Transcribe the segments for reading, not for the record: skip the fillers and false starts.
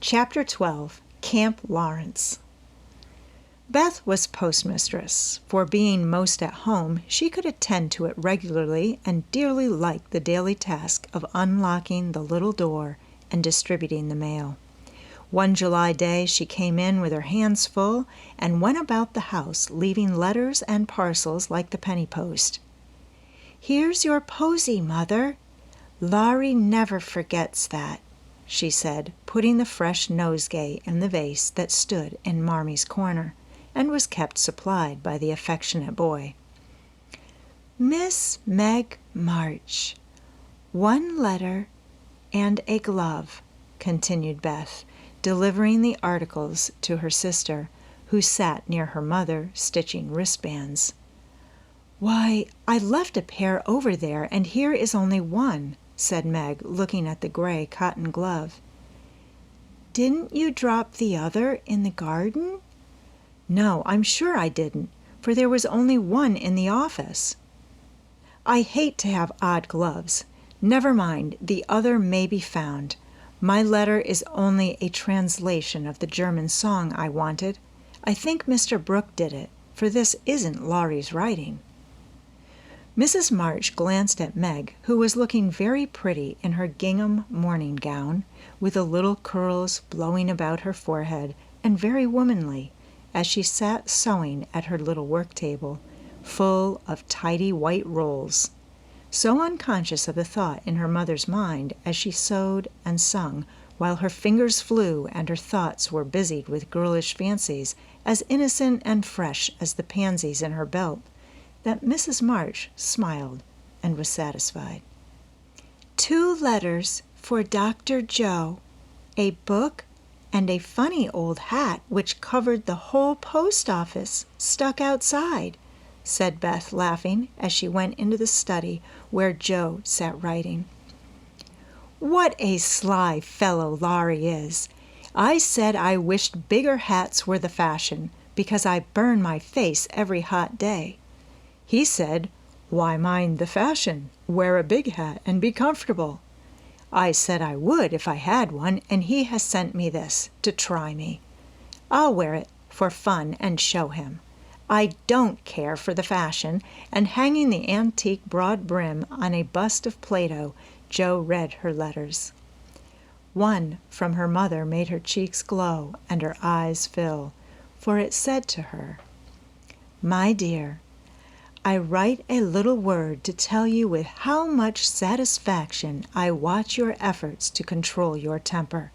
Chapter 12, Camp Laurence. Beth was postmistress, for being most at home, she could attend to it regularly and dearly liked the daily task of unlocking the little door and distributing the mail. One July day she came in with her hands full and went about the house leaving letters and parcels like the penny post. "Here's your posy, Mother. Laurie never forgets that," she said, putting the fresh nosegay in the vase that stood in Marmy's corner and was kept supplied by the affectionate boy. "Miss Meg March, one letter and a glove," continued Beth, delivering the articles to her sister, who sat near her mother stitching wristbands. "Why, I left a pair over there, and here is only one," said Meg, looking at the gray cotton glove. "Didn't you drop the other in the garden?" "No, I'm sure I didn't, for there was only one in the office." "I hate to have odd gloves. Never mind, the other may be found. My letter is only a translation of the German song I wanted. I think Mr. Brooke did it, for this isn't Laurie's writing." Mrs. March glanced at Meg, who was looking very pretty in her gingham morning gown, with the little curls blowing about her forehead, and very womanly, as she sat sewing at her little work table, full of tidy white rolls, so unconscious of the thought in her mother's mind as she sewed and sung, while her fingers flew and her thoughts were busied with girlish fancies as innocent and fresh as the pansies in her belt, that Mrs. March smiled and was satisfied. "2 letters for Dr. Joe, a book, and a funny old hat which covered the whole post office stuck outside," said Beth, laughing, as she went into the study where Joe sat writing. "What a sly fellow Laurie is! I said I wished bigger hats were the fashion, because I burn my face every hot day. He said, 'Why mind the fashion? Wear a big hat and be comfortable.' I said I would if I had one, and he has sent me this to try me. I'll wear it for fun and show him. I don't care for the fashion," and hanging the antique broad brim on a bust of Plato, Jo read her letters. One from her mother made her cheeks glow and her eyes fill, for it said to her, "My dear, I write a little word to tell you with how much satisfaction I watch your efforts to control your temper.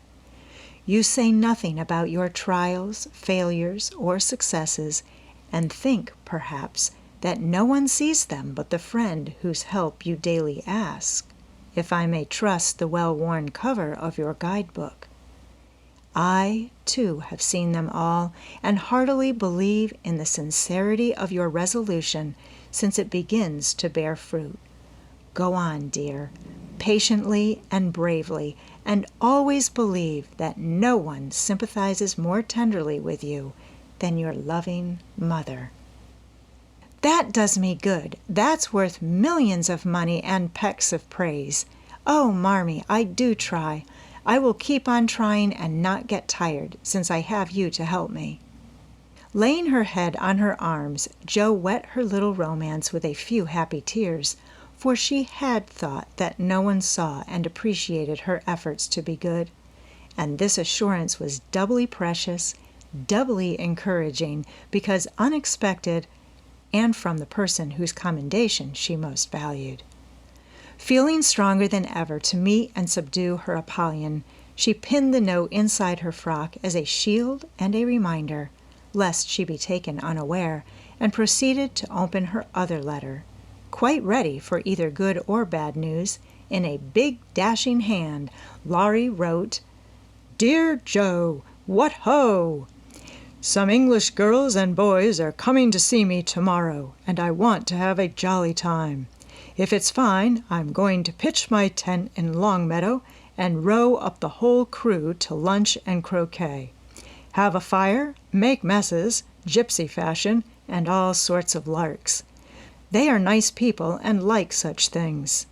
You say nothing about your trials, failures, or successes, and think, perhaps, that no one sees them but the friend whose help you daily ask, if I may trust the well-worn cover of your guidebook. I, too, have seen them all, and heartily believe in the sincerity of your resolution, since it begins to bear fruit. Go on, dear, patiently and bravely, and always believe that no one sympathizes more tenderly with you than your loving mother." "That does me good. That's worth millions of money and pecks of praise. Oh, Marmee, I do try. I will keep on trying and not get tired, since I have you to help me." Laying her head on her arms, Jo wet her little romance with a few happy tears, for she had thought that no one saw and appreciated her efforts to be good, and this assurance was doubly precious, doubly encouraging, because unexpected, and from the person whose commendation she most valued. Feeling stronger than ever to meet and subdue her Apollyon, she pinned the note inside her frock as a shield and a reminder, lest she be taken unaware, and proceeded to open her other letter, quite ready for either good or bad news. In a big dashing hand, Laurie wrote, "Dear Joe, what ho! Some English girls and boys are coming to see me tomorrow, and I want to have a jolly time. If it's fine, I'm going to pitch my tent in Longmeadow and row up the whole crew to lunch and croquet. Have a fire, make messes, gypsy fashion, and all sorts of larks. They are nice people and like such things.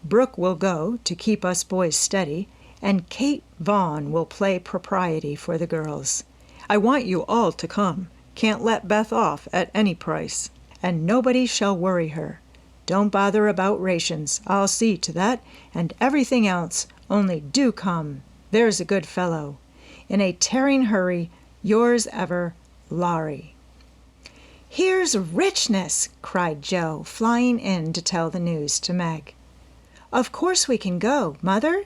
Brooke will go to keep us boys steady, and Kate Vaughn will play propriety for the girls. I want you all to come. Can't let Beth off at any price. And nobody shall worry her. Don't bother about rations. I'll see to that, and everything else, only do come. There's a good fellow. In a tearing hurry, yours ever, Laurie. Here's richness, cried Joe, flying in to tell the news to Meg. Of course we can go, Mother.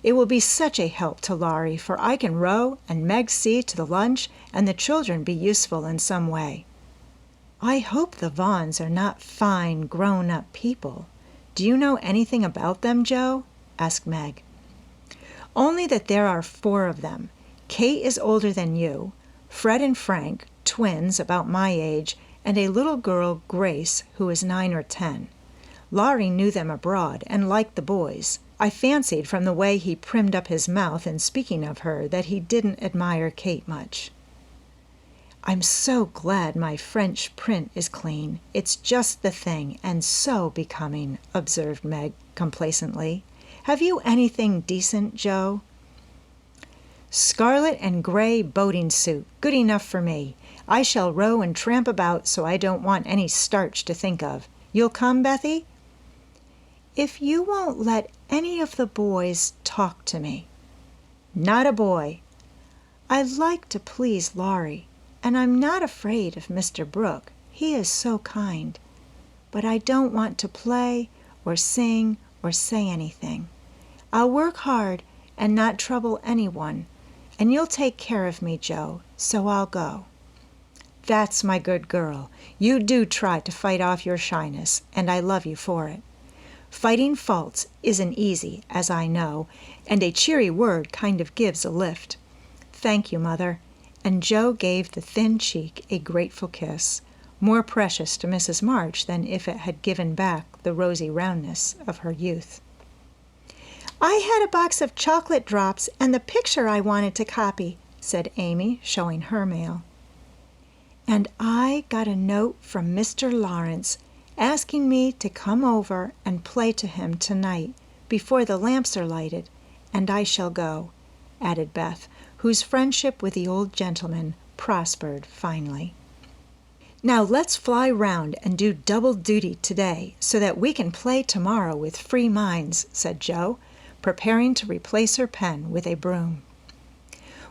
It will be such a help to Laurie, for I can row and Meg see to the lunch and the children be useful in some way. I hope the Vaughns are not fine, grown-up people. Do you know anything about them, Joe? Asked Meg. Only that there are 4 of them. Kate is older than you, Fred and Frank, twins about my age, and a little girl, Grace, who is 9 or 10. Laurie knew them abroad and liked the boys. I fancied from the way he primed up his mouth in speaking of her that he didn't admire Kate much. I'm so glad my French print is clean. It's just the thing, and so becoming, observed Meg complacently. Have you anything decent, Joe? Scarlet and gray boating suit, good enough for me. I shall row and tramp about, so I don't want any starch to think of. You'll come, Bethy? If you won't let any of the boys talk to me. Not a boy. I like to please Laurie, and I'm not afraid of Mr. Brooke. He is so kind. But I don't want to play or sing or say anything. I'll work hard and not trouble anyone, and you'll take care of me, Joe, so I'll go. That's my good girl. You do try to fight off your shyness, and I love you for it. Fighting faults isn't easy, as I know, and a cheery word kind of gives a lift. Thank you, Mother. And Joe gave the thin cheek a grateful kiss, more precious to Mrs. March than if it had given back the rosy roundness of her youth. I had a box of chocolate drops and the picture I wanted to copy, said Amy, showing her mail. And I got a note from Mr. Laurence asking me to come over and play to him tonight before the lamps are lighted, and I shall go, added Beth, whose friendship with the old gentleman prospered finely. Now let's fly round and do double duty today, so that we can play tomorrow with free minds, said Joe, preparing to replace her pen with a broom.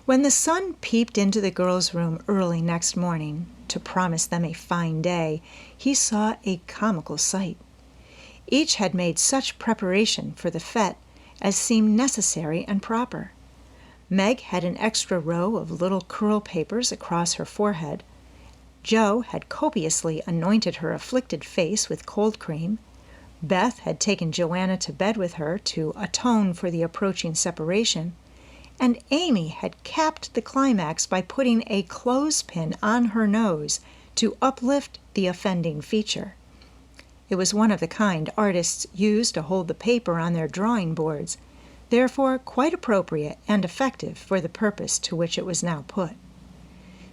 When the sun peeped into the girls' room early next morning, to promise them a fine day, he saw a comical sight. Each had made such preparation for the fete as seemed necessary and proper. Meg had an extra row of little curl papers across her forehead. Joe had copiously anointed her afflicted face with cold cream. Beth had taken Joanna to bed with her to atone for the approaching separation, and Amy had capped the climax by putting a clothespin on her nose to uplift the offending feature. It was one of the kind artists use to hold the paper on their drawing boards, therefore quite appropriate and effective for the purpose to which it was now put.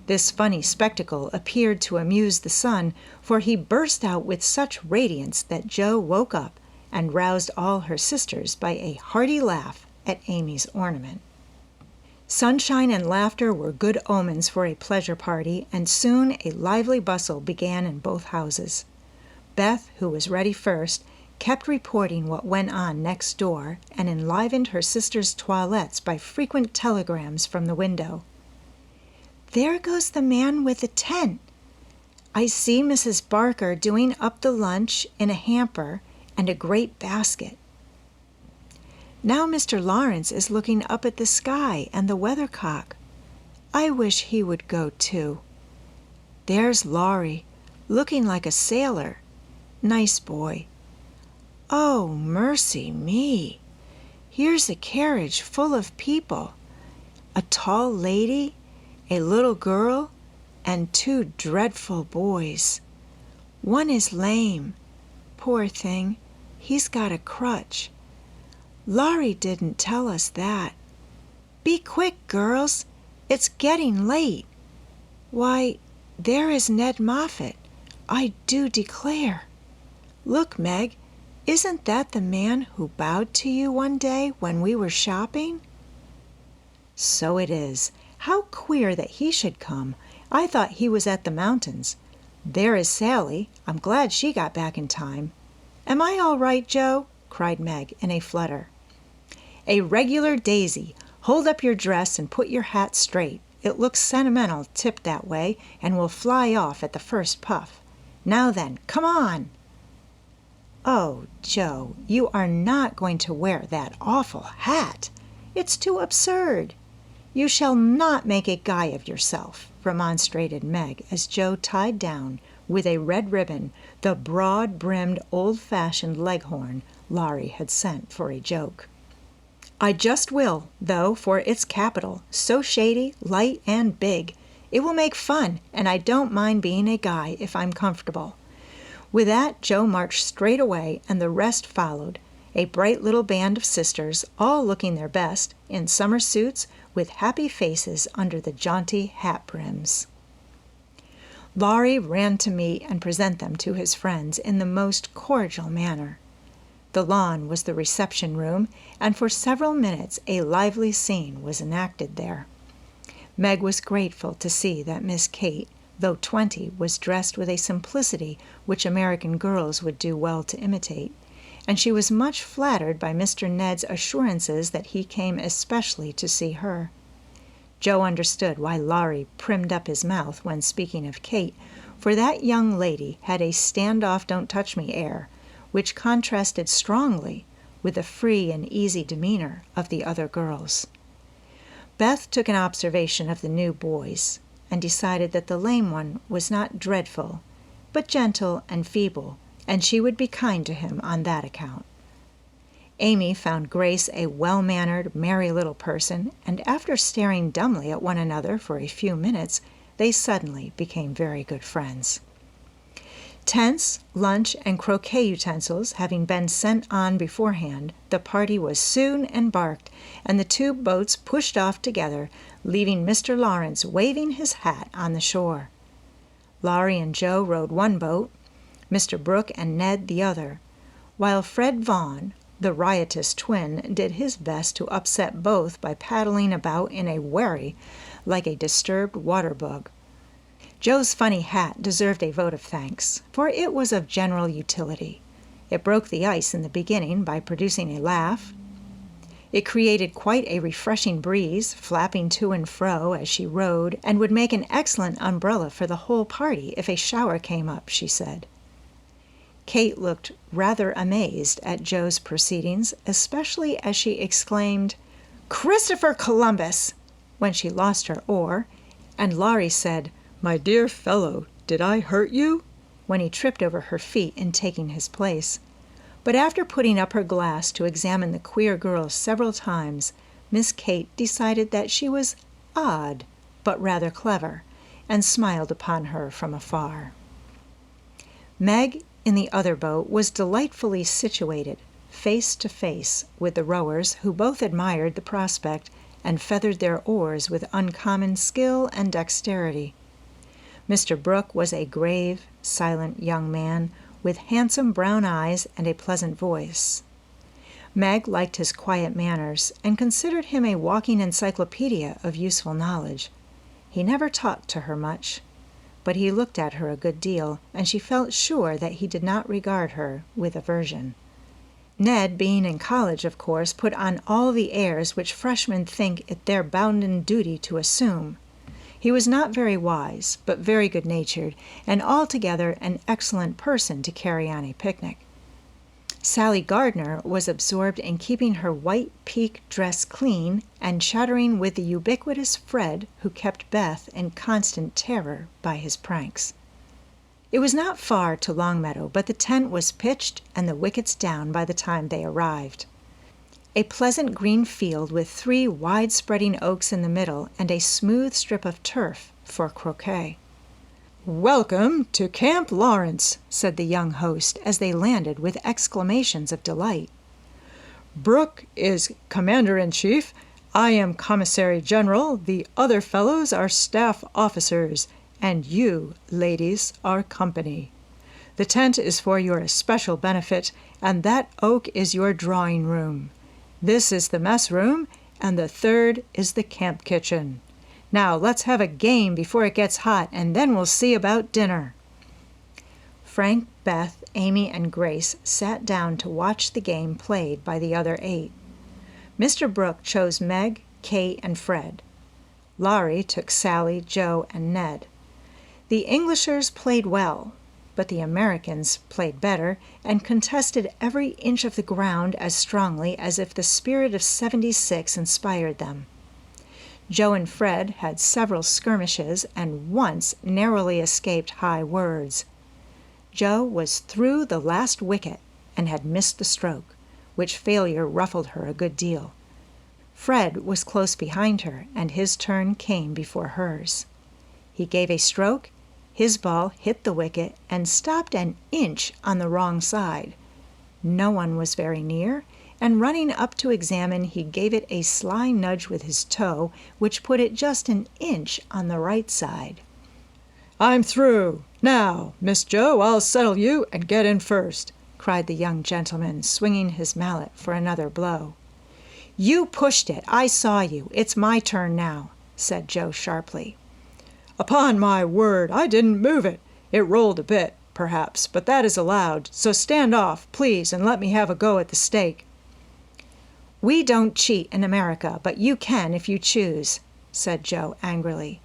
This funny spectacle appeared to amuse the son, for he burst out with such radiance that Joe woke up and roused all her sisters by a hearty laugh at Amy's ornament. Sunshine and laughter were good omens for a pleasure party, and soon a lively bustle began in both houses. Beth, who was ready first, kept reporting what went on next door, and enlivened her sisters' toilettes by frequent telegrams from the window. There goes the man with the tent. I see Mrs. Barker doing up the lunch in a hamper and a great basket. Now Mr. Laurence is looking up at the sky and the weathercock. I wish he would go too. There's Laurie, looking like a sailor. Nice boy. Oh, mercy me! Here's a carriage full of people. A tall lady, a little girl, and 2 dreadful boys. One is lame. Poor thing, he's got a crutch. Laurie didn't tell us that. Be quick, girls. It's getting late. Why, there is Ned Moffat. I do declare. Look, Meg, isn't that the man who bowed to you one day when we were shopping? "So it is. How queer that he should come. I thought he was at the mountains. There is Sally. I'm glad she got back in time." "Am I all right, Joe?" cried Meg in a flutter. "A regular daisy. Hold up your dress and put your hat straight. It looks sentimental tipped that way, and will fly off at the first puff. Now then, come on!" "Oh, Joe, you are not going to wear that awful hat. It's too absurd." "You shall not make a guy of yourself," remonstrated Meg as Joe tied down, with a red ribbon, the broad-brimmed, old-fashioned leghorn Laurie had sent for a joke. "I just will, though, for it's capital, so shady, light, and big. It will make fun, and I don't mind being a guy if I'm comfortable." With that, Joe marched straight away, and the rest followed, a bright little band of sisters, all looking their best, in summer suits, with happy faces under the jaunty hat brims. Laurie ran to meet and present them to his friends in the most cordial manner. The lawn was the reception room, and for several minutes a lively scene was enacted there. Meg was grateful to see that Miss Kate, though 20, was dressed with a simplicity which American girls would do well to imitate, and she was much flattered by Mr. Ned's assurances that he came especially to see her. Joe understood why Laurie primmed up his mouth when speaking of Kate, for that young lady had a stand-off don't-touch-me air, which contrasted strongly with the free and easy demeanor of the other girls. Beth took an observation of the new boys, and decided that the lame one was not dreadful, but gentle and feeble, and she would be kind to him on that account. Amy found Grace a well-mannered, merry little person, and after staring dumbly at one another for a few minutes, they suddenly became very good friends. Tents, lunch, and croquet utensils having been sent on beforehand, the party was soon embarked, and the two boats pushed off together, leaving Mr. Laurence waving his hat on the shore. Laurie and Joe rowed one boat, Mr. Brooke and Ned the other, while Fred Vaughn, the riotous twin, did his best to upset both by paddling about in a wherry like a disturbed water-bug. Joe's funny hat deserved a vote of thanks, for it was of general utility. It broke the ice in the beginning by producing a laugh. It created quite a refreshing breeze, flapping to and fro as she rowed, and would make an excellent umbrella for the whole party if a shower came up, she said. Kate looked rather amazed at Joe's proceedings, especially as she exclaimed, "Christopher Columbus!" when she lost her oar, and Laurie said, "My dear fellow, did I hurt you?" when he tripped over her feet in taking his place. But after putting up her glass to examine the queer girl several times, Miss Kate decided that she was odd, but rather clever, and smiled upon her from afar. Meg, in the other boat, was delightfully situated, face to face with the rowers, who both admired the prospect, and feathered their oars with uncommon skill and dexterity. Mr. Brooke was a grave, silent young man, with handsome brown eyes and a pleasant voice. Meg liked his quiet manners, and considered him a walking encyclopedia of useful knowledge. He never talked to her much, but he looked at her a good deal, and she felt sure that he did not regard her with aversion. Ned, being in college, of course, put on all the airs which freshmen think it their bounden duty to assume. He was not very wise, but very good-natured, and altogether an excellent person to carry on a picnic. Sally Gardner was absorbed in keeping her white pique dress clean and chattering with the ubiquitous Fred, who kept Beth in constant terror by his pranks. It was not far to Longmeadow, but the tent was pitched and the wickets down by the time they arrived. A pleasant green field with 3 wide-spreading oaks in the middle and a smooth strip of turf for croquet. "Welcome to Camp Laurence," said the young host as they landed with exclamations of delight. "Brooke is commander-in-chief, I am commissary general, the other fellows are staff officers, and you, ladies, are company. The tent is for your especial benefit, and that oak is your drawing room. This is the mess room, and the third is the camp kitchen. Now let's have a game before it gets hot, and then we'll see about dinner." Frank, Beth, Amy, and Grace sat down to watch the game played by the other 8. Mr. Brooke chose Meg, Kate, and Fred. Laurie took Sally, Joe, and Ned. The Englishers played well, but the Americans played better and contested every inch of the ground as strongly as if the spirit of '76 inspired them. Joe and Fred had several skirmishes and once narrowly escaped high words. Joe was through the last wicket and had missed the stroke, which failure ruffled her a good deal. Fred was close behind her, and his turn came before hers. He gave a stroke, his ball hit the wicket and stopped an inch on the wrong side. No one was very near, and running up to examine, he gave it a sly nudge with his toe, which put it just an inch on the right side. "I'm through. Now, Miss Joe, I'll settle you and get in first," cried the young gentleman, swinging his mallet for another blow. "You pushed it. I saw you. It's my turn now," said Joe sharply. "Upon my word, I didn't move it. It rolled a bit, perhaps, but that is allowed, so stand off, please, and let me have a go at the stake." "We don't cheat in America, but you can if you choose," said Joe angrily.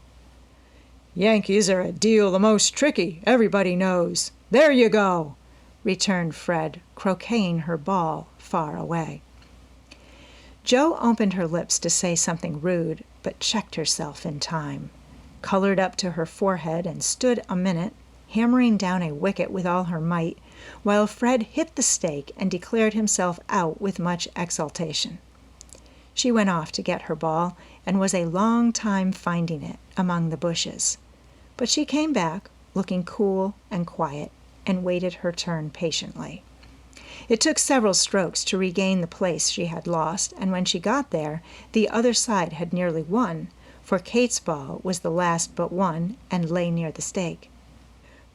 "Yankees are a deal the most tricky, everybody knows. There you go," returned Fred, croqueting her ball far away. Joe opened her lips to say something rude, but checked herself in time, colored up to her forehead, and stood a minute, hammering down a wicket with all her might, while Fred hit the stake and declared himself out with much exultation. She went off to get her ball, and was a long time finding it among the bushes. But she came back, looking cool and quiet, and waited her turn patiently. It took several strokes to regain the place she had lost, and when she got there, the other side had nearly won, for Kate's ball was the last but one and lay near the stake.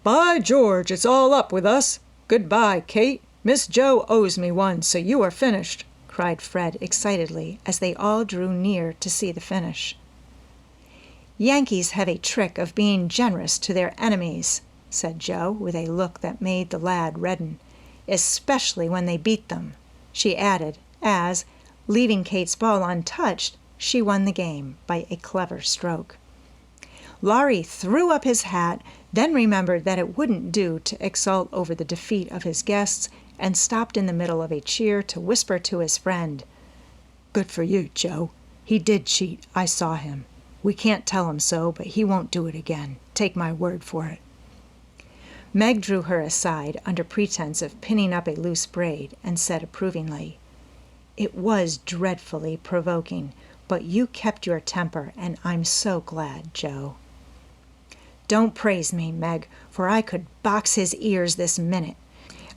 "By George, it's all up with us. Goodbye, Kate. Miss Joe owes me one, so you are finished," cried Fred excitedly as they all drew near to see the finish. "Yankees have a trick of being generous to their enemies," said Joe, with a look that made the lad redden, "especially when they beat them," she added, as, leaving Kate's ball untouched, she won the game by a clever stroke. Laurie threw up his hat, then remembered that it wouldn't do to exult over the defeat of his guests, and stopped in the middle of a cheer to whisper to his friend, "Good for you, Joe. He did cheat. I saw him. We can't tell him so, but he won't do it again. Take my word for it." Meg drew her aside under pretense of pinning up a loose braid, and said approvingly, "It was dreadfully provoking, but you kept your temper, and I'm so glad, Joe." "Don't praise me, Meg, for I could box his ears this minute.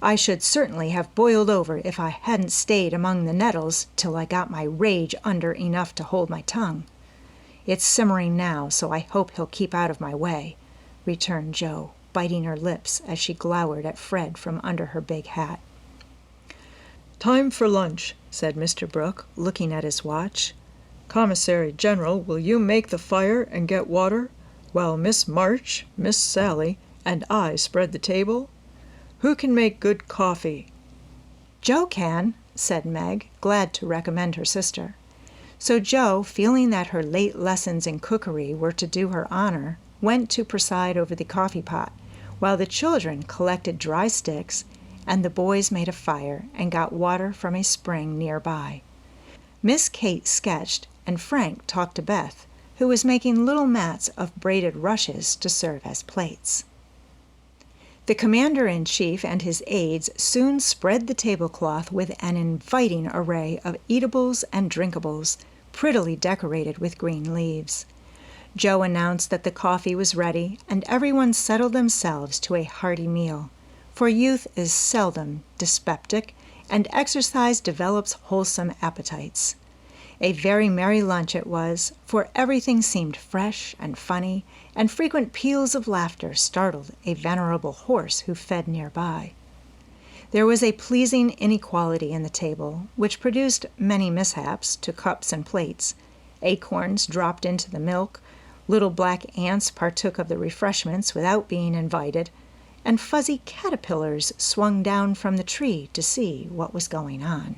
I should certainly have boiled over if I hadn't stayed among the nettles till I got my rage under enough to hold my tongue. It's simmering now, so I hope he'll keep out of my way," returned Joe, biting her lips as she glowered at Fred from under her big hat. "Time for lunch," said Mr. Brooke, looking at his watch. "Commissary General, will you make the fire and get water, while Miss March, Miss Sally, and I spread the table? Who can make good coffee?" "Joe can," said Meg, glad to recommend her sister. So Joe, feeling that her late lessons in cookery were to do her honor, went to preside over the coffee pot, while the children collected dry sticks, and the boys made a fire and got water from a spring near by. Miss Kate sketched, and Frank talked to Beth, who was making little mats of braided rushes to serve as plates. The commander-in-chief and his aides soon spread the tablecloth with an inviting array of eatables and drinkables, prettily decorated with green leaves. Joe announced that the coffee was ready, and everyone settled themselves to a hearty meal, for youth is seldom dyspeptic, and exercise develops wholesome appetites. A very merry lunch it was, for everything seemed fresh and funny, and frequent peals of laughter startled a venerable horse who fed near by. There was a pleasing inequality in the table, which produced many mishaps to cups and plates. Acorns dropped into the milk, little black ants partook of the refreshments without being invited, and fuzzy caterpillars swung down from the tree to see what was going on.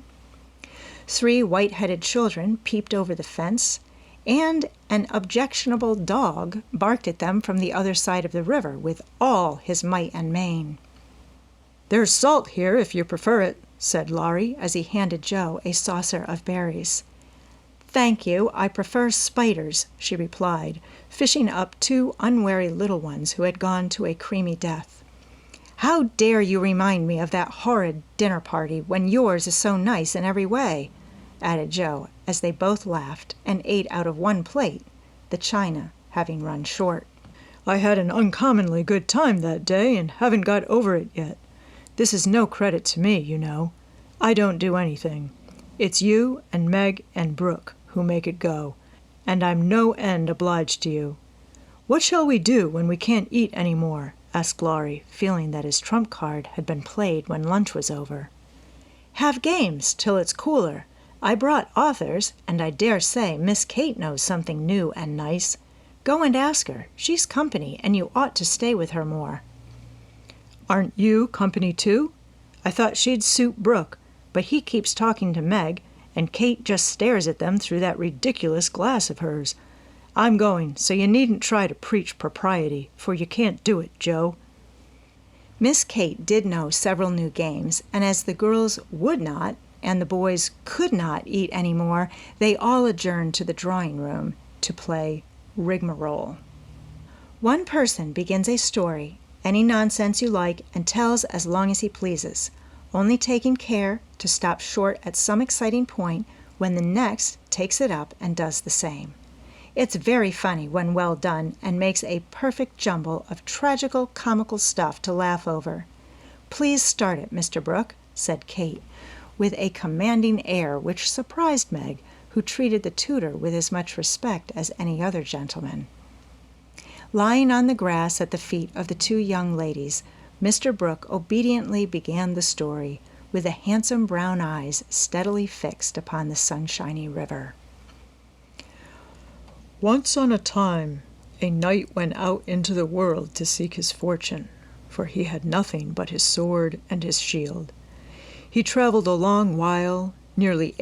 3 white-headed children peeped over the fence, and an objectionable dog barked at them from the other side of the river with all his might and main. "There's salt here if you prefer it," said Laurie as he handed Joe a saucer of berries. "Thank you, I prefer spiders," she replied, fishing up 2 unwary little ones who had gone to a creamy death. "How dare you remind me of that horrid dinner party when yours is so nice in every way?" added Joe, as they both laughed and ate out of one plate, the china having run short. "I had an uncommonly good time that day and haven't got over it yet. This is no credit to me, you know. I don't do anything. It's you and Meg and Brooke who make it go, and I'm no end obliged to you. What shall we do when we can't eat any more?" asked Laurie, feeling that his trump card had been played when lunch was over. "Have games till it's cooler. I brought authors, and I dare say Miss Kate knows something new and nice. Go and ask her. She's company, and you ought to stay with her more." "Aren't you company too? I thought she'd suit Brooke, but he keeps talking to Meg, and Kate just stares at them through that ridiculous glass of hers. I'm going, so you needn't try to preach propriety, for you can't do it, Joe." Miss Kate did know several new games, and as the girls would not, and the boys could not eat any more, they all adjourned to the drawing-room to play rigmarole. One person begins a story, any nonsense you like, and tells as long as he pleases, only taking care to stop short at some exciting point when the next takes it up and does the same. It's very funny when well done, and makes a perfect jumble of tragical, comical stuff to laugh over. "Please start it, Mr. Brooke," said Kate, with a commanding air which surprised Meg, who treated the tutor with as much respect as any other gentleman. Lying on the grass at the feet of the 2 young ladies, Mr. Brooke obediently began the story, with the handsome brown eyes steadily fixed upon the sunshiny river. "Once on a time, a knight went out into the world to seek his fortune, for he had nothing but his sword and his shield. He traveled a long while, nearly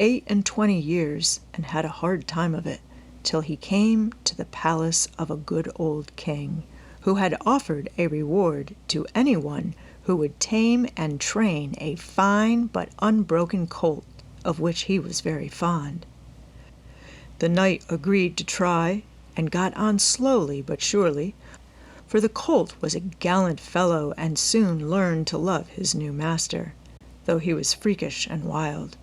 28 years, and had a hard time of it, till he came to the palace of a good old king, who had offered a reward to anyone who would tame and train a fine but unbroken colt, of which he was very fond. The knight agreed to try, and got on slowly but surely, for the colt was a gallant fellow and soon learned to love his new master, though he was freakish and wild.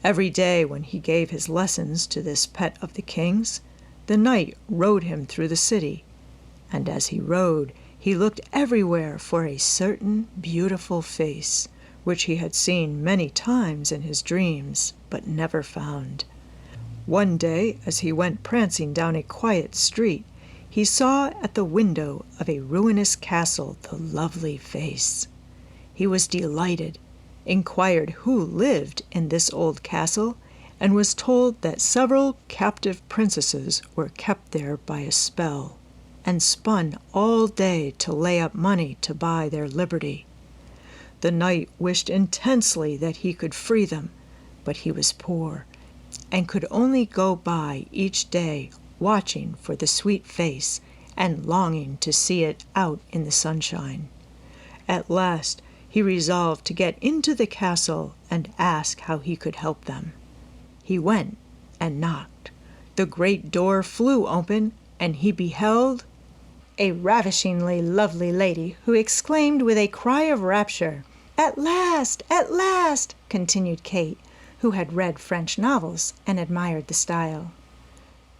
Every day when he gave his lessons to this pet of the king's, the knight rode him through the city, and as he rode, he looked everywhere for a certain beautiful face, which he had seen many times in his dreams, but never found. One day, as he went prancing down a quiet street, he saw at the window of a ruinous castle the lovely face. He was delighted, inquired who lived in this old castle, and was told that several captive princesses were kept there by a spell, and spun all day to lay up money to buy their liberty. The knight wished intensely that he could free them, but he was poor, and could only go by each day watching for the sweet face and longing to see it out in the sunshine. At last he resolved to get into the castle and ask how he could help them. He went and knocked. The great door flew open, and he beheld a ravishingly lovely lady, who exclaimed with a cry of rapture, "At last! At last!" continued Kate, who had read French novels and admired the style.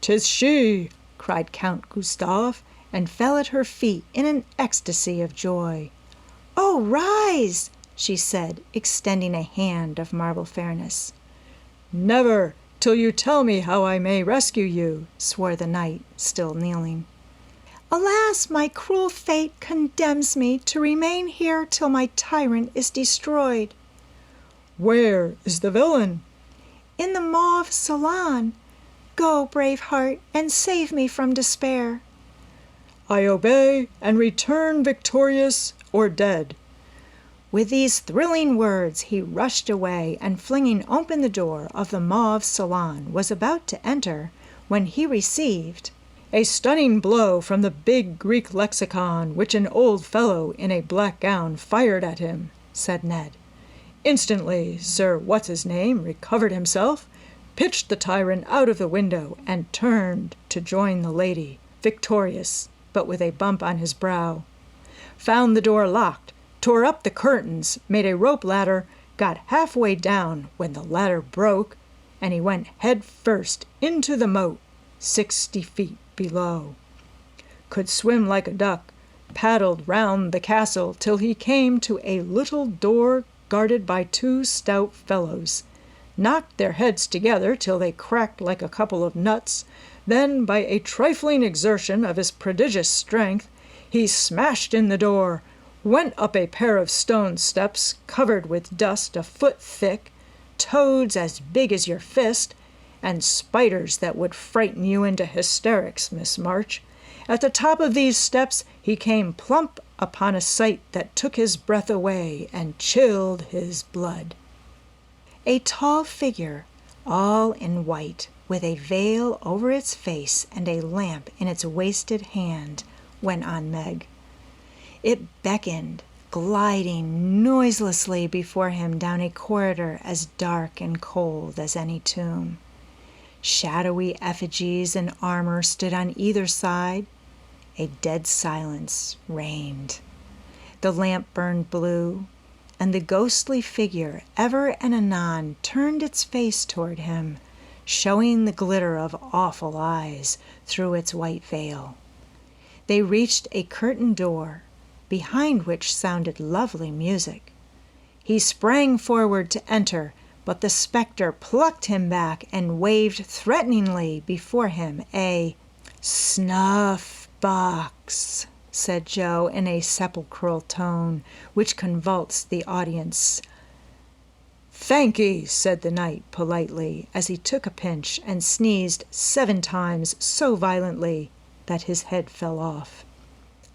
"'Tis she!" cried Count Gustav, and fell at her feet in an ecstasy of joy. "Oh, rise!" she said, extending a hand of marble fairness. "Never, till you tell me how I may rescue you," swore the knight, still kneeling. Alas, my cruel fate condemns me to remain here till my tyrant is destroyed. Where is the villain? In the mauve salon. Go, brave heart, and save me from despair. I obey and return victorious or dead. With these thrilling words he rushed away, and flinging open the door of the mauve salon, was about to enter, when he received a stunning blow from the big Greek lexicon, which an old fellow in a black gown fired at him, said Ned. Instantly Sir What's-his-name recovered himself, pitched the tyrant out of the window, and turned to join the lady, victorious, but with a bump on his brow. Found the door locked, tore up the curtains, made a rope ladder, got halfway down when the ladder broke, and he went head first into the moat, 60 feet below. Could swim like a duck, paddled round the castle till he came to a little door guarded by 2 stout fellows, knocked their heads together till they cracked like a couple of nuts, then by a trifling exertion of his prodigious strength he smashed in the door, went up a pair of stone steps covered with dust a foot thick, toads as big as your fist, and spiders that would frighten you into hysterics, Miss March. At the top of these steps he came plump upon a sight that took his breath away and chilled his blood. A tall figure, all in white, with a veil over its face and a lamp in its wasted hand, went on Meg. It beckoned, gliding noiselessly before him down a corridor as dark and cold as any tomb. Shadowy effigies in armor stood on either side. A dead silence reigned. The lamp burned blue, and the ghostly figure ever and anon turned its face toward him, showing the glitter of awful eyes through its white veil. They reached a curtained door, behind which sounded lovely music. He sprang forward to enter, but the spectre plucked him back and waved threateningly before him a "Snuff-box," said Joe in a sepulchral tone which convulsed the audience. "Thank'ee," said the knight politely, as he took a pinch and sneezed 7 times so violently that his head fell off.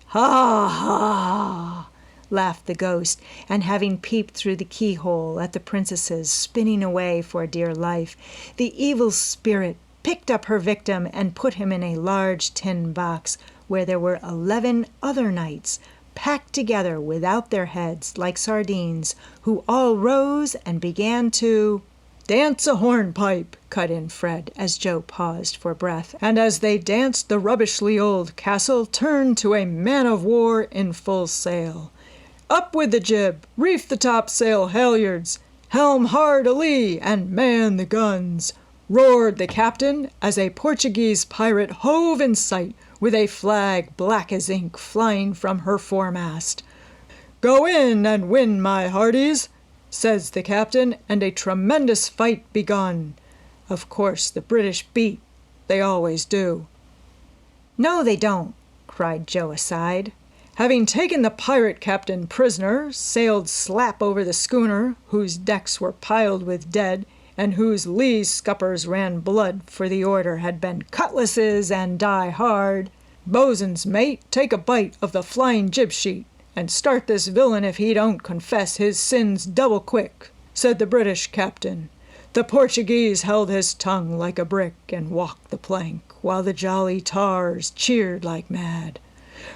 "Ha, ha!" laughed the ghost, and having peeped through the keyhole at the princesses spinning away for dear life, the evil spirit picked up her victim and put him in a large tin box where there were 11 other knights, packed together without their heads like sardines, who all rose and began to "Dance a hornpipe," cut in Fred, as Joe paused for breath, and as they danced the rubbishly old castle turned to a man-of-war in full sail. "Up with the jib, reef the topsail halyards, helm hard a-lee, and man the guns," roared the captain, as a Portuguese pirate hove in sight with a flag black as ink flying from her foremast. "Go in and win, my hearties," says the captain, and a tremendous fight begun. Of course the British beat. They always do. "No, they don't," cried Joe aside. Having taken the pirate captain prisoner, sailed slap over the schooner, whose decks were piled with dead, and whose lee scuppers ran blood, for the order had been cutlasses and die hard. "Bosun's mate, take a bite of the flying jib-sheet, and start this villain if he don't confess his sins double quick," said the British captain. The Portuguese held his tongue like a brick and walked the plank, while the jolly tars cheered like mad.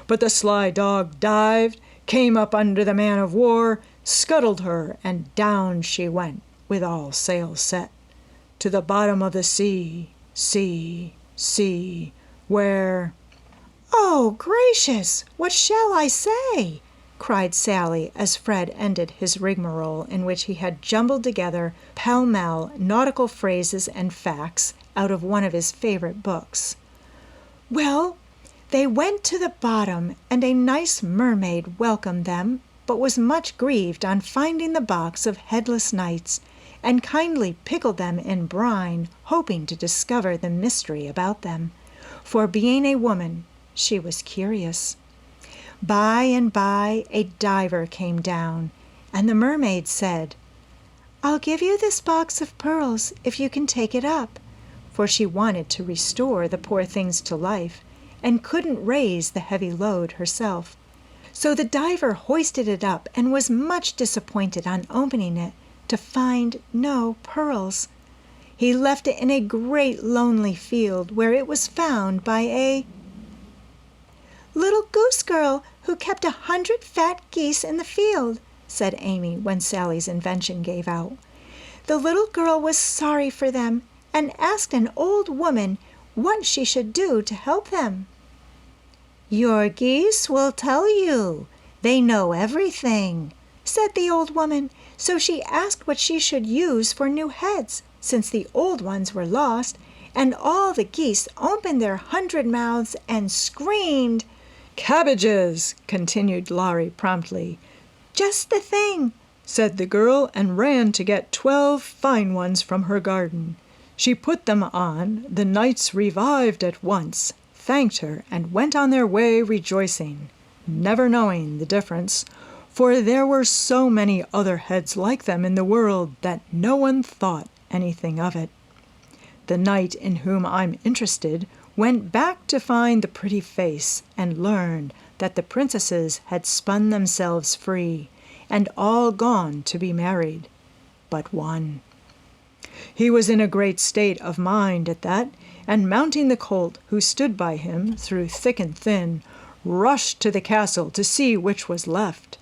But the sly dog dived, came up under the man-of-war, scuttled her, and down she went, with all sails set, to the bottom of the sea, where— "Oh, gracious! What shall I say?" cried Sally, as Fred ended his rigmarole, in which he had jumbled together pell-mell nautical phrases and facts out of one of his favorite books. "Well, they went to the bottom, and a nice mermaid welcomed them, but was much grieved on finding the box of headless knights, and kindly pickled them in brine, hoping to discover the mystery about them. For being a woman, She was curious. By and by a diver came down, and the mermaid said, "I'll give you this box of pearls if you can take it up," for she wanted to restore the poor things to life, and couldn't raise the heavy load herself. So the diver hoisted it up and was much disappointed on opening it to find no pearls. He left it in a great lonely field, where it was found by a little goose girl who kept 100 fat geese in the field, said Amy when Sally's invention gave out. The little girl was sorry for them and asked an old woman what she should do to help them. "Your geese will tell you. They know everything," said the old woman. So she asked what she should use for new heads, since the old ones were lost, and all the geese opened their 100 mouths and screamed. "Cabbages," continued Laurie promptly. "Just the thing," said the girl, and ran to get 12 fine ones from her garden. She put them on. The knights revived at once, thanked her, and went on their way rejoicing, never knowing the difference, for there were so many other heads like them in the world that no one thought anything of it. The knight in whom I'm interested went back to find the pretty face, and learned that the princesses had spun themselves free, and all gone to be married, but one. He was in a great state of mind at that, and mounting the colt, who stood by him through thick and thin, rushed to the castle to see which was left.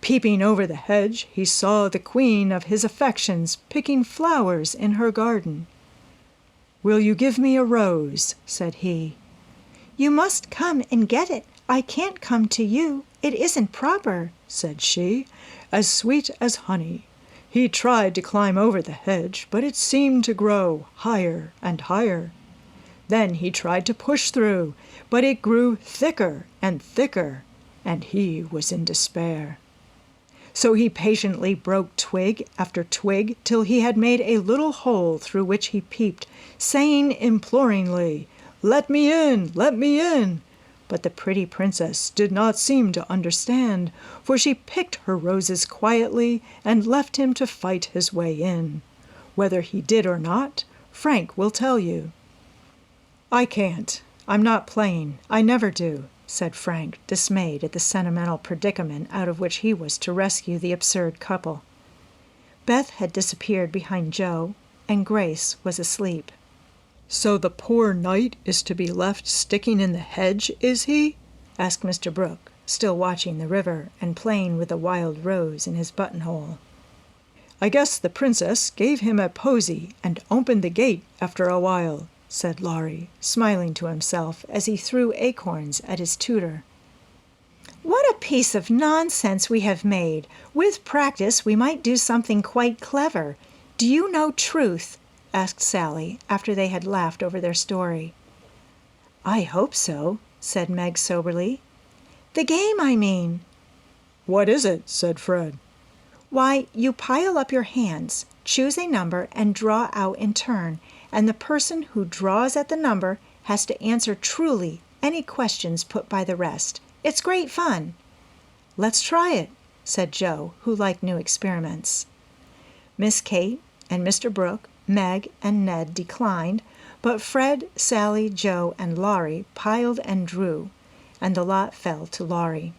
Peeping over the hedge, he saw the queen of his affections picking flowers in her garden. "Will you give me a rose?" said he. "You must come and get it. I can't come to you. It isn't proper," said she, as sweet as honey. He tried to climb over the hedge, but it seemed to grow higher and higher. Then he tried to push through, but it grew thicker and thicker, and he was in despair. So he patiently broke twig after twig till he had made a little hole through which he peeped, saying imploringly, "Let me in, let me in." But the pretty princess did not seem to understand, for she picked her roses quietly and left him to fight his way in. Whether he did or not, Frank will tell you. "I can't. I'm not playing. I never do," said Frank, dismayed at the sentimental predicament out of which he was to rescue the absurd couple. Beth had disappeared behind Joe, and Grace was asleep. "So the poor knight is to be left sticking in the hedge, is he?" asked Mr. Brooke, still watching the river and playing with a wild rose in his buttonhole. "I guess the princess gave him a posy and opened the gate after a while," said Laurie, smiling to himself as he threw acorns at his tutor. "What a piece of nonsense we have made! With practice we might do something quite clever. Do you know Truth?" asked Sally, after they had laughed over their story. "I hope so," said Meg soberly. "The game, I mean." "What is it?" said Fred. "Why, you pile up your hands, choose a number, and draw out in turn, and the person who draws at the number has to answer truly any questions put by the rest. It's great fun." "Let's try it," said Joe, who liked new experiments. Miss Kate and Mr. Brooke, Meg and Ned declined, but Fred, Sally, Joe, and Laurie piled and drew, and the lot fell to Laurie.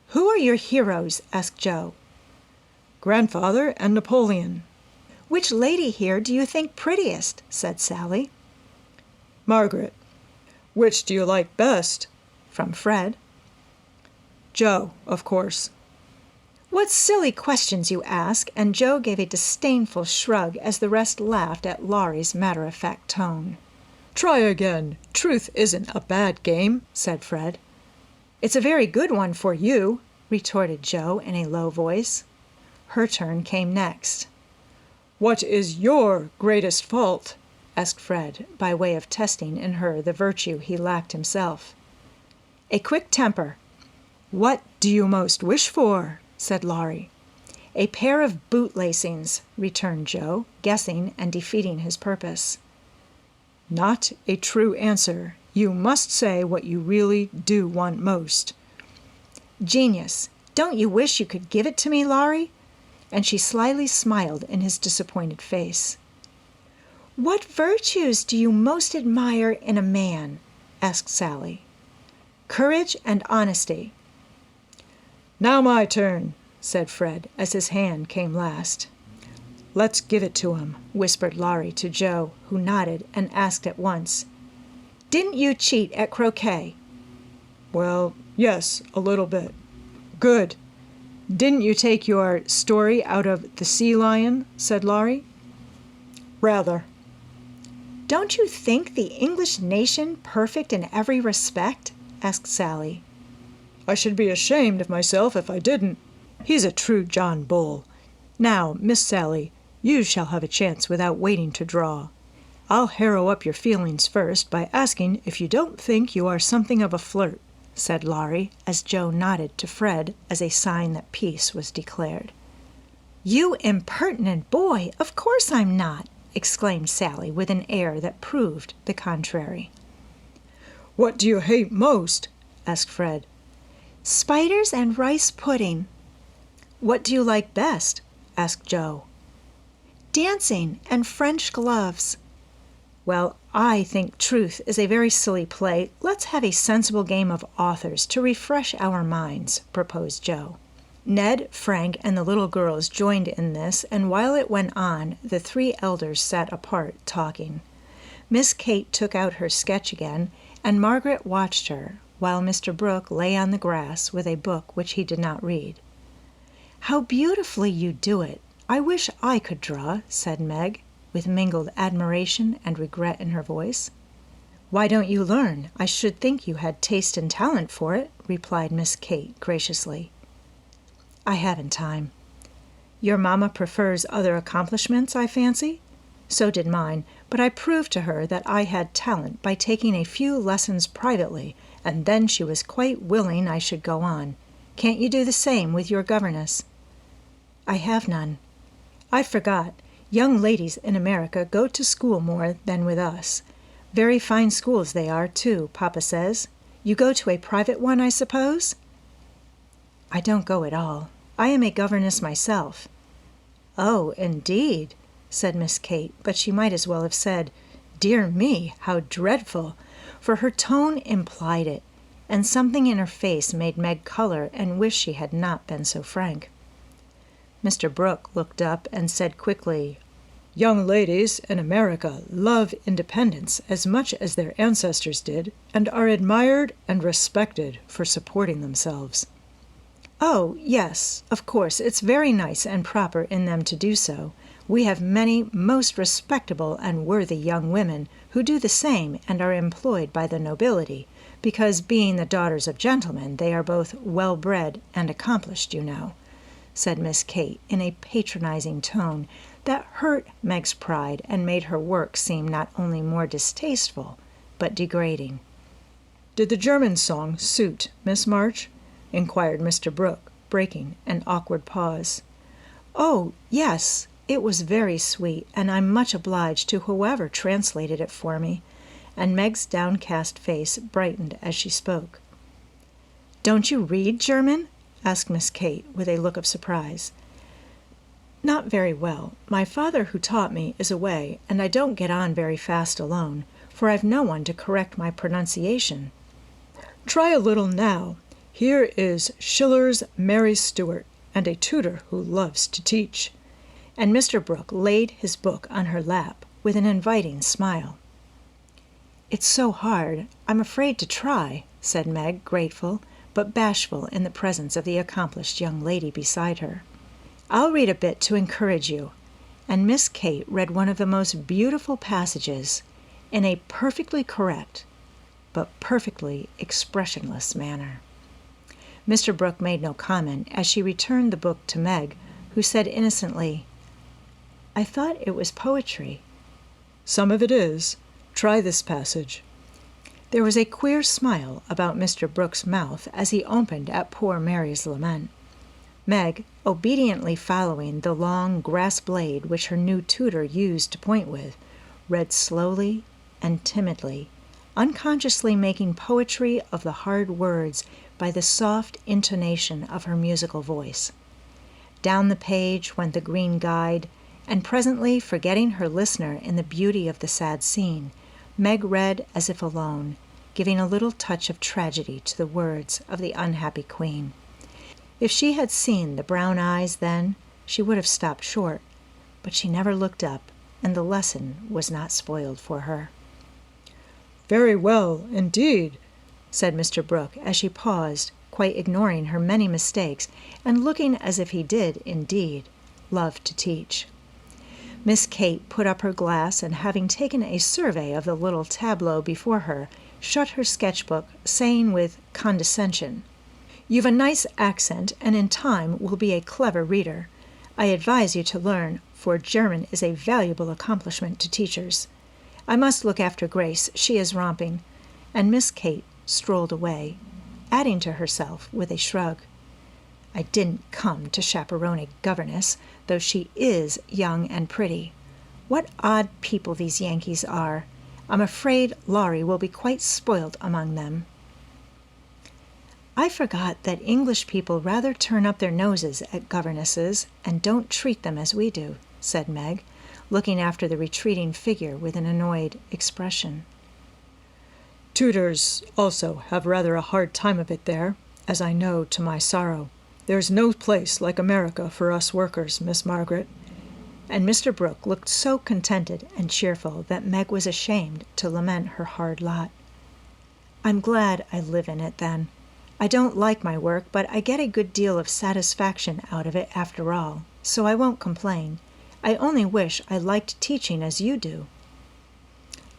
"Who are your heroes?" asked Joe. "Grandfather and Napoleon." "Which lady here do you think prettiest?" said Sally. "Margaret." "Which do you like best?" from Fred. "Joe, of course." "What silly questions you ask!" and Joe gave a disdainful shrug as the rest laughed at Laurie's matter-of-fact tone. "Try again. Truth isn't a bad game," said Fred. "It's a very good one for you," retorted Joe in a low voice. Her turn came next. "What is your greatest fault?" asked Fred, by way of testing in her the virtue he lacked himself. "A quick temper." "What do you most wish for?" said Laurie. "A pair of boot-lacings," returned Joe, guessing and defeating his purpose. "Not a true answer. You must say what you really do want most." "Genius! Don't you wish you could give it to me, Laurie?" And she slyly smiled in his disappointed face. "What virtues do you most admire in a man?" asked Sally. "Courage and honesty." "Now my turn," said Fred, as his hand came last. "Let's give it to him," whispered Laurie to Joe, who nodded and asked at once, "Didn't you cheat at croquet?" "Well, yes, a little bit." "Good. Didn't you take your story out of The Sea Lion?" said Laurie. "Rather." "Don't you think the English nation perfect in every respect?" asked Sally. "I should be ashamed of myself if I didn't. He's a true John Bull. Now, Miss Sally, you shall have a chance without waiting to draw. I'll harrow up your feelings first by asking if you don't think you are something of a flirt," said Laurie, as Joe nodded to Fred as a sign that peace was declared. "You impertinent boy! Of course I'm not!" exclaimed Sally with an air that proved the contrary. "What do you hate most?" asked Fred. "Spiders and rice pudding." "What do you like best?" asked Joe. "Dancing and French gloves." "Well, I think Truth is a very silly play. Let's have a sensible game of authors to refresh our minds," proposed Joe. Ned, Frank, and the little girls joined in this, and while it went on, the three elders sat apart talking. Miss Kate took out her sketch again, and Margaret watched her, while Mr. Brooke lay on the grass with a book which he did not read. "How beautifully you do it! I wish I could draw," said Meg, with mingled admiration and regret in her voice. "Why don't you learn? I should think you had taste and talent for it," replied Miss Kate graciously. "I haven't time." "Your mamma prefers other accomplishments, I fancy? So did mine, but I proved to her that I had talent by taking a few lessons privately, and then she was quite willing I should go on. Can't you do the same with your governess?" "I have none." "I forgot. Young ladies in America go to school more than with us. Very fine schools they are, too, Papa says. You go to a private one, I suppose?" "I don't go at all. I am a governess myself." "Oh, indeed," said Miss Kate, but she might as well have said, "Dear me, how dreadful!" for her tone implied it, and something in her face made Meg color and wish she had not been so frank. Mr. Brooke looked up and said quickly, "Young ladies in America love independence as much as their ancestors did, and are admired and respected for supporting themselves." "Oh, yes, of course, it's very nice and proper in them to do so. We have many most respectable and worthy young women who do the same and are employed by the nobility, because being the daughters of gentlemen, they are both well-bred and accomplished, you know," said Miss Kate in a patronizing tone that hurt Meg's pride and made her work seem not only more distasteful, but degrading. "Did the German song suit, Miss March?" inquired Mr. Brooke, breaking an awkward pause. "Oh, yes, it was very sweet, and I'm much obliged to whoever translated it for me," and Meg's downcast face brightened as she spoke. "Don't you read German?" asked Miss Kate, with a look of surprise. "Not very well. My father, who taught me, is away, and I don't get on very fast alone, for I've no one to correct my pronunciation." "Try a little now. Here is Schiller's Mary Stuart, and a tutor who loves to teach." And Mr. Brooke laid his book on her lap with an inviting smile. "It's so hard, I'm afraid to try," said Meg, grateful, but bashful in the presence of the accomplished young lady beside her. "I'll read a bit to encourage you." And Miss Kate read one of the most beautiful passages in a perfectly correct but perfectly expressionless manner. Mr. Brooke made no comment as she returned the book to Meg, who said innocently, "I thought it was poetry." "Some of it is. Try this passage." There was a queer smile about Mr. Brooke's mouth as he opened at poor Mary's lament. Meg, obediently following the long grass blade which her new tutor used to point with, read slowly and timidly unconsciously making poetry of the hard words by the soft intonation of her musical voice. Down the page went the green guide, and presently, forgetting her listener in the beauty of the sad scene, Meg read as if alone, giving a little touch of tragedy to the words of the unhappy queen. If she had seen the brown eyes then, she would have stopped short, but she never looked up, and the lesson was not spoiled for her. "Very well, indeed," said Mr. Brooke, as she paused, quite ignoring her many mistakes, and looking as if he did, indeed, love to teach. Miss Kate put up her glass, and having taken a survey of the little tableau before her, shut her sketchbook, saying with condescension, "You've a nice accent, and in time will be a clever reader. I advise you to learn, for German is a valuable accomplishment to teachers. I must look after Grace, she is romping," and Miss Kate strolled away, adding to herself with a shrug, "I didn't come to chaperone a governess, though she is young and pretty. What odd people these Yankees are! I'm afraid Laurie will be quite spoilt among them." "I forgot that English people rather turn up their noses at governesses, and don't treat them as we do," said Meg, looking after the retreating figure with an annoyed expression. "Tutors also have rather a hard time of it there, as I know to my sorrow. There's no place like America for us workers, Miss Margaret." And Mr. Brooke looked so contented and cheerful that Meg was ashamed to lament her hard lot. "I'm glad I live in it, then. I don't like my work, but I get a good deal of satisfaction out of it after all, so I won't complain. I only wish I liked teaching as you do."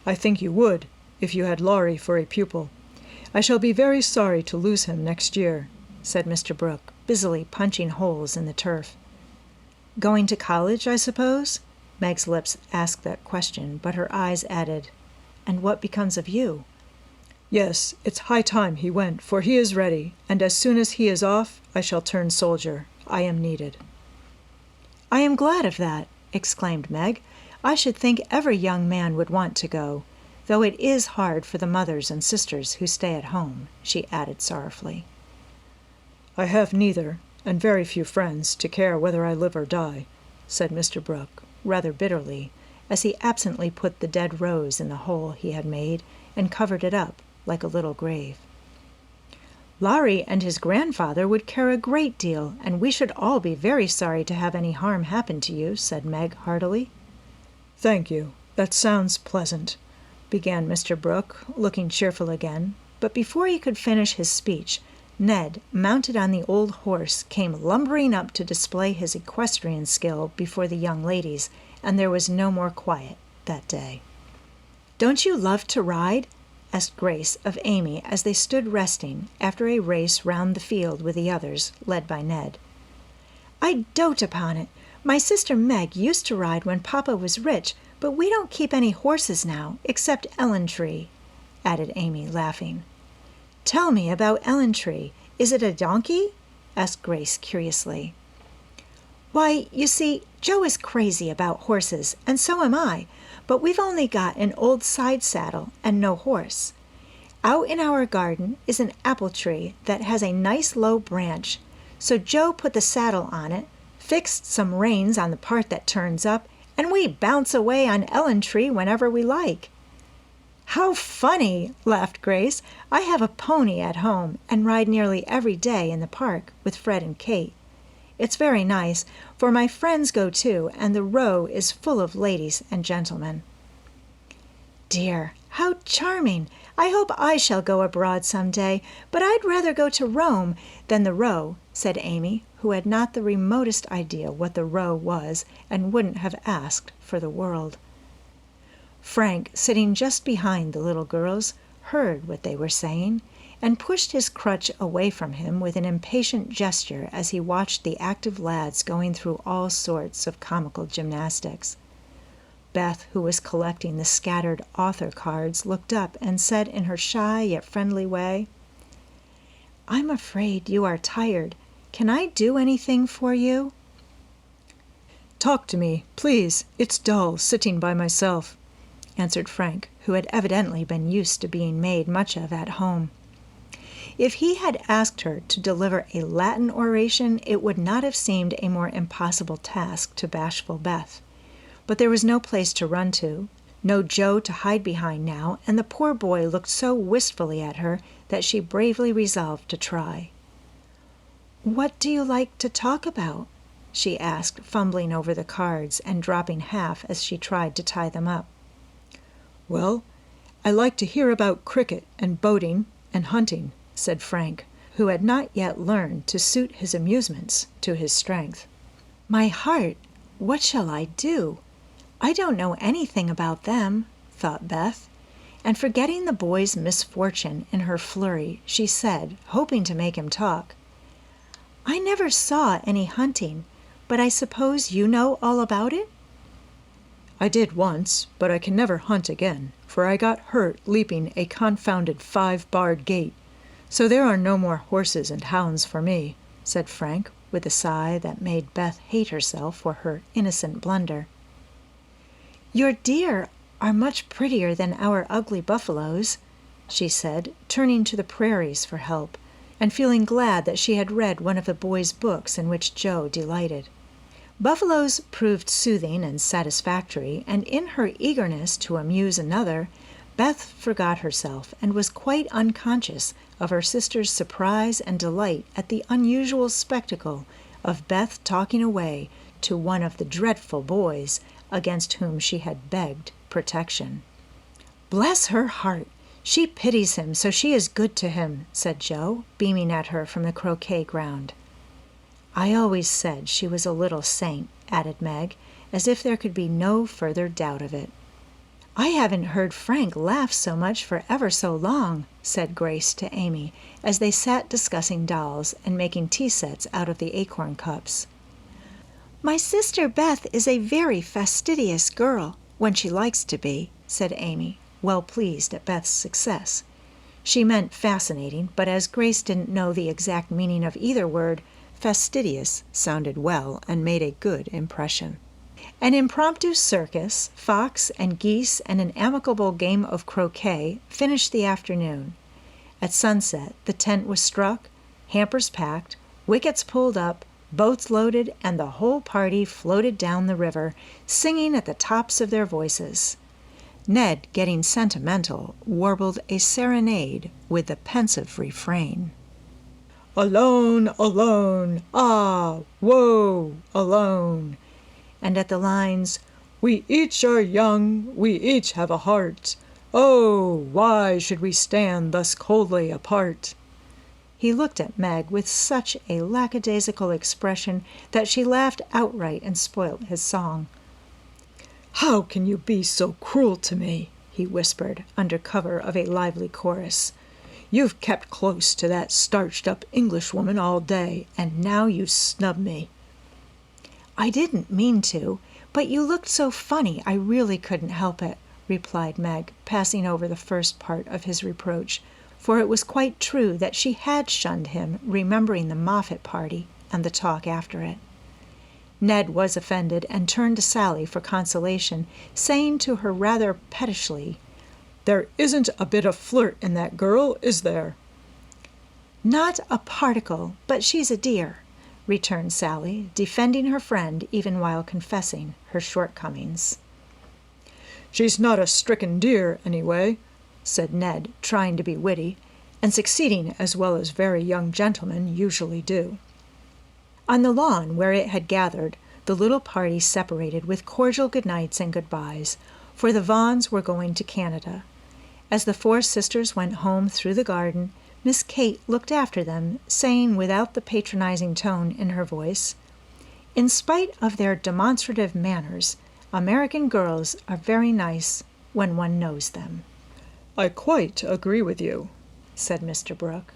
"I think you would, if you had Laurie for a pupil. I shall be very sorry to lose him next year," said Mr. Brooke, busily punching holes in the turf. "Going to college, I suppose?" Meg's lips asked that question, but her eyes added, "And what becomes of you?" "Yes, it's high time he went, for he is ready, and as soon as he is off, I shall turn soldier. I am needed." "I am glad of that," exclaimed Meg. "I should think every young man would want to go, though it is hard for the mothers and sisters who stay at home," she added sorrowfully. "I have neither, and very few friends to care whether I live or die," said Mr. Brooke, rather bitterly, as he absently put the dead rose in the hole he had made and covered it up like a little grave. "Laurie and his grandfather would care a great deal, and we should all be very sorry to have any harm happen to you," said Meg heartily. "Thank you. That sounds pleasant," began Mr. Brooke, looking cheerful again, but before he could finish his speech, Ned, mounted on the old horse, came lumbering up to display his equestrian skill before the young ladies, and there was no more quiet that day. "Don't you love to ride?" asked Grace of Amy as they stood resting after a race round the field with the others, led by Ned. "I dote upon it. My sister Meg used to ride when Papa was rich, but we don't keep any horses now, except Ellentry," added Amy, laughing. "Tell me about Ellentry. Is it a donkey?" asked Grace curiously. "Why, you see, Joe is crazy about horses, and so am I, but we've only got an old side saddle and no horse. Out in our garden is an apple tree that has a nice low branch, so Joe put the saddle on it, fixed some reins on the part that turns up, and we bounce away on Ellentry whenever we like." "How funny!" laughed Grace. "I have a pony at home, and ride nearly every day in the park with Fred and Kate. It's very nice, for my friends go too, and the row is full of ladies and gentlemen." "Dear, how charming! I hope I shall go abroad some day, but I'd rather go to Rome than the row," said Amy, who had not the remotest idea what the row was, and wouldn't have asked for the world. Frank, sitting just behind the little girls, heard what they were saying, and pushed his crutch away from him with an impatient gesture as he watched the active lads going through all sorts of comical gymnastics. Beth, who was collecting the scattered author cards, looked up and said in her shy yet friendly way, "I'm afraid you are tired. Can I do anything for you?" "Talk to me, please. It's dull, sitting by myself." answered Frank, who had evidently been used to being made much of at home. If he had asked her to deliver a Latin oration, it would not have seemed a more impossible task to bashful Beth. But there was no place to run to, no Joe to hide behind now, and the poor boy looked so wistfully at her that she bravely resolved to try. "What do you like to talk about?" she asked, fumbling over the cards and dropping half as she tried to tie them up. "Well, I like to hear about cricket and boating and hunting," said Frank, who had not yet learned to suit his amusements to his strength. "My heart, what shall I do? I don't know anything about them," thought Beth, and forgetting the boy's misfortune in her flurry, she said, hoping to make him talk, "I never saw any hunting, but I suppose you know all about it?" "I did once, but I can never hunt again, for I got hurt leaping a confounded 5-barred gate, so there are no more horses and hounds for me," said Frank, with a sigh that made Beth hate herself for her innocent blunder. "Your deer are much prettier than our ugly buffaloes," she said, turning to the prairies for help, and feeling glad that she had read one of the boys' books in which Joe delighted. Buffaloes proved soothing and satisfactory, and in her eagerness to amuse another, Beth forgot herself and was quite unconscious of her sister's surprise and delight at the unusual spectacle of Beth talking away to one of the dreadful boys against whom she had begged protection. "Bless her heart! She pities him, so she is good to him," said Joe, beaming at her from the croquet ground. "I always said she was a little saint," added Meg, as if there could be no further doubt of it. "I haven't heard Frank laugh so much for ever so long," said Grace to Amy, as they sat discussing dolls and making tea sets out of the acorn cups. "My sister Beth is a very fastidious girl, when she likes to be," said Amy, well pleased at Beth's success. She meant fascinating, but as Grace didn't know the exact meaning of either word, fastidious sounded well and made a good impression. An impromptu circus, fox and geese, and an amicable game of croquet finished the afternoon. At sunset, the tent was struck, hampers packed, wickets pulled up, boats loaded, and the whole party floated down the river, singing at the tops of their voices. Ned, getting sentimental, warbled a serenade with the pensive refrain, "Alone, alone, ah, woe, alone," and at the lines, "We each are young, we each have a heart, oh, why should we stand thus coldly apart?" He looked at Meg with such a lackadaisical expression that she laughed outright and spoilt his song. "How can you be so cruel to me?" he whispered, under cover of a lively chorus. "You've kept close to that starched-up Englishwoman all day, and now you snub me." "I didn't mean to, but you looked so funny I really couldn't help it," replied Meg, passing over the first part of his reproach, for it was quite true that she had shunned him, remembering the Moffat party and the talk after it. Ned was offended and turned to Sally for consolation, saying to her rather pettishly, "There isn't a bit of flirt in that girl, is there?" "Not a particle, but she's a dear," returned Sally, defending her friend even while confessing her shortcomings. "She's not a stricken deer, anyway," said Ned, trying to be witty, and succeeding as well as very young gentlemen usually do. On the lawn where it had gathered, the little party separated with cordial good-nights and good-byes, for the Vaughns were going to Canada. As the four sisters went home through the garden, Miss Kate looked after them, saying without the patronizing tone in her voice, "In spite of their demonstrative manners, American girls are very nice when one knows them." "I quite agree with you," said Mr. Brooke.